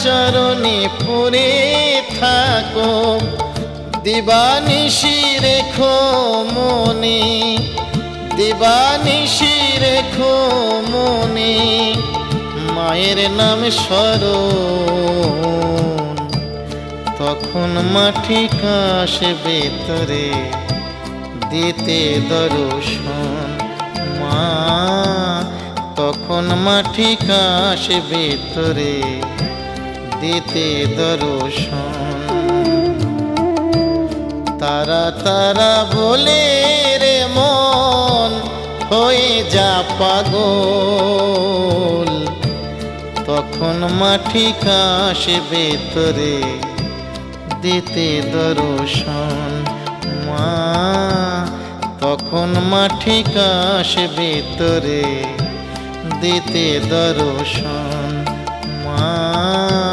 চরণে পড়ে থাকো, দিবানিশি রেখো মনে, দিবানিশি রেখো মনে মায়ের নাম স্মরণ। তখন মাটি কাশে ভেতরে দিতে দর্শন মা, তখন মাটি কাশে ভেতরে দিতে দর্শন। তারা তারা বলে রে মন হয়ে যা পাগল, তখন মাটি কাশে ভেতরে দিতে দর্শন মা, তখন মাটি কাশে ভেতরে দিতে দর্শন।